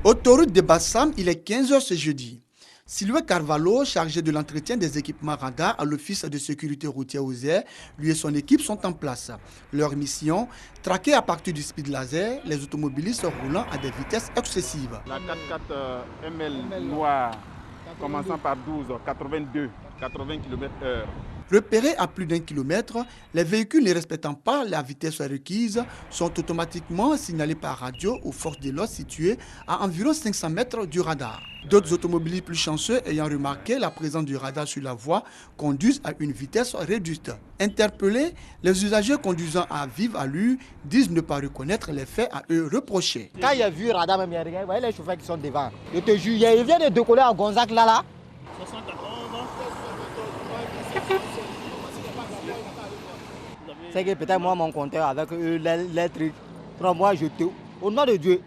Autoroute de Bassam, il est 15h ce jeudi. Sylvain Carvalho, chargé de l'entretien des équipements radars à l'Office de sécurité routière Lozère, lui et son équipe sont en place. Leur mission, traquer à partir du speed laser les automobilistes roulant à des vitesses excessives. La 4x4 ML noire, commençant par 12, 82, 80 km/h. Repérés à plus d'1 kilomètre, les véhicules ne respectant pas la vitesse requise sont automatiquement signalés par radio aux forces de l'ordre situées à environ 500 mètres du radar. D'autres automobilistes plus chanceux ayant remarqué la présence du radar sur la voie conduisent à une vitesse réduite. Interpellés, les usagers conduisant à vive allure disent ne pas reconnaître les faits à eux reprochés. Quand il a vu le radar, même, vous voyez les chauffeurs qui sont devant. Je te jure, il vient de décoller à Gonzac là. 74. C'est que peut-être moi, mon compteur avec les trucs, moi, au nom de Dieu,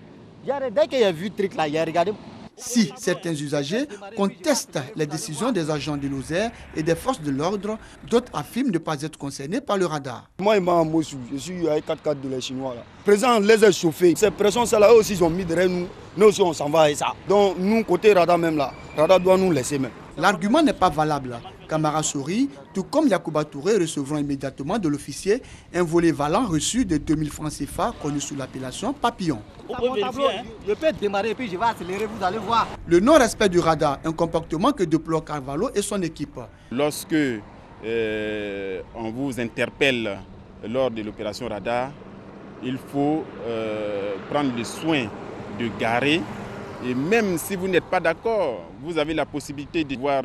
dès qu'il a vu le truc là, il a regardé. Si certains usagers contestent les décisions des agents de Lozère et des forces de l'ordre, d'autres affirment ne pas être concernés par le radar. Moi, je suis avec 4x4 de les Chinois. Là. Présent, les a chauffés. Ces pressions, là aussi, ils ont mis derrière nous. Nous aussi, on s'en va avec ça. Donc, nous, côté radar même là, radar doit nous laisser même. L'argument n'est pas valable. Camara Sori, tout comme Yacouba Touré, recevront immédiatement de l'officier un volet valant reçu de 2000 francs CFA connu sous l'appellation papillon. Je peux démarrer et puis je vais accélérer, vous allez voir. Le non-respect du radar, un comportement que déplore Carvalho et son équipe. Lorsque on vous interpelle lors de l'opération radar, il faut prendre le soin de garer. Et même si vous n'êtes pas d'accord, vous avez la possibilité de voir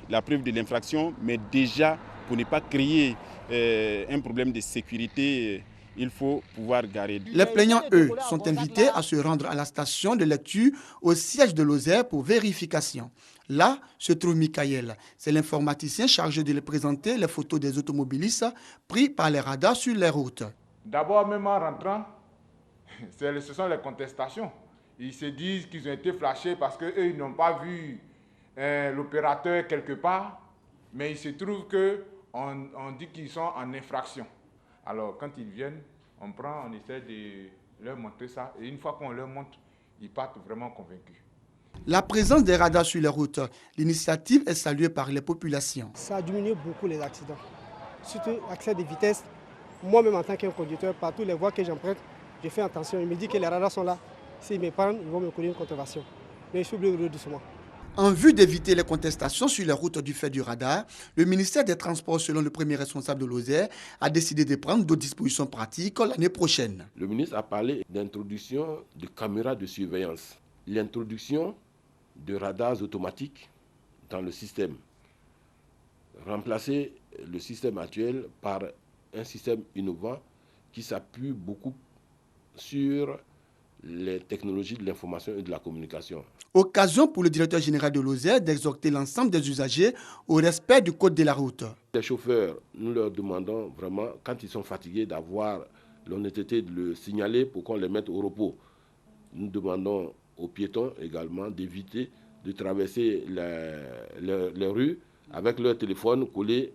la preuve de l'infraction, mais déjà, pour ne pas créer un problème de sécurité, il faut pouvoir garer. Les plaignants, eux, sont invités à se rendre à la station de lecture au siège de Lozère pour vérification. Là se trouve Michael. C'est l'informaticien chargé de les présenter les photos des automobilistes pris par les radars sur les routes. D'abord, même en rentrant, ce sont les contestations. Ils se disent qu'ils ont été flashés parce qu'eux, ils n'ont pas vu l'opérateur quelque part, mais il se trouve qu'on dit qu'ils sont en infraction. Alors, quand ils viennent, on essaie de leur montrer ça, et une fois qu'on leur montre, ils partent vraiment convaincus. La présence des radars sur les routes, l'initiative est saluée par les populations. Ça a diminué beaucoup les accidents, surtout l'accès des vitesses. Moi-même, en tant qu'un conducteur, partout les voies que j'emprunte, je fais attention. Il me dit que les radars sont là. S'ils me prennent, ils vont me courir une contravention. Mais je suis obligé doucement. En vue d'éviter les contestations sur les routes du fait du radar, le ministère des Transports, selon le premier responsable de Lozère, a décidé de prendre d'autres dispositions pratiques l'année prochaine. Le ministre a parlé d'introduction de caméras de surveillance, l'introduction de radars automatiques dans le système, remplacer le système actuel par un système innovant qui s'appuie beaucoup sur les technologies de l'information et de la communication. Occasion pour le directeur général de Lozère d'exhorter l'ensemble des usagers au respect du code de la route. Les chauffeurs, nous leur demandons vraiment, quand ils sont fatigués, d'avoir l'honnêteté de le signaler pour qu'on les mette au repos. Nous demandons aux piétons également d'éviter de traverser les rues avec leur téléphone collé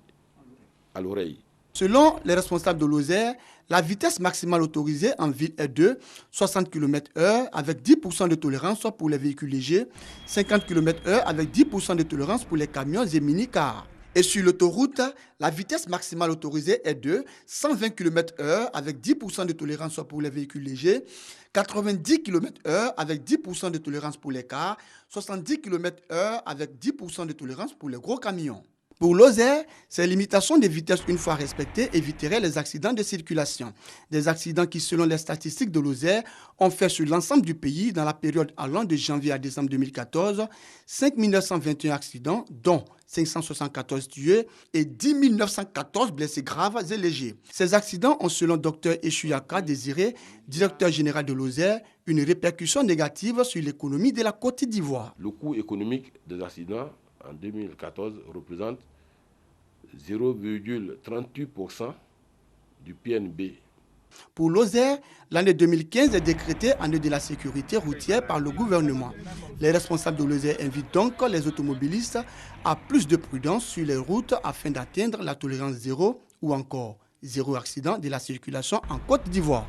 à l'oreille. Selon les responsables de Lozère, la vitesse maximale autorisée en ville est de 60 km/h avec 10% de tolérance pour les véhicules légers, 50 km/h avec 10% de tolérance pour les camions et mini-cars. Et sur l'autoroute, la vitesse maximale autorisée est de 120 km/h avec 10% de tolérance pour les véhicules légers, 90 km/h avec 10% de tolérance pour les cars, 70 km/h avec 10% de tolérance pour les gros camions. Pour Lozère, ces limitations de vitesse une fois respectées éviteraient les accidents de circulation. Des accidents qui, selon les statistiques de Lozère, ont fait sur l'ensemble du pays, dans la période allant de janvier à décembre 2014, 5 921 accidents, dont 574 tués et 10 914 blessés graves et légers. Ces accidents ont, selon Dr Eshuyaka Désiré, directeur général de Lozère, une répercussion négative sur l'économie de la Côte d'Ivoire. Le coût économique des accidents en 2014 représente 0,38% du PNB. Pour Lozère, l'année 2015 est décrétée année de la sécurité routière par le gouvernement. Les responsables de Lozère invitent donc les automobilistes à plus de prudence sur les routes afin d'atteindre la tolérance zéro ou encore zéro accident de la circulation en Côte d'Ivoire.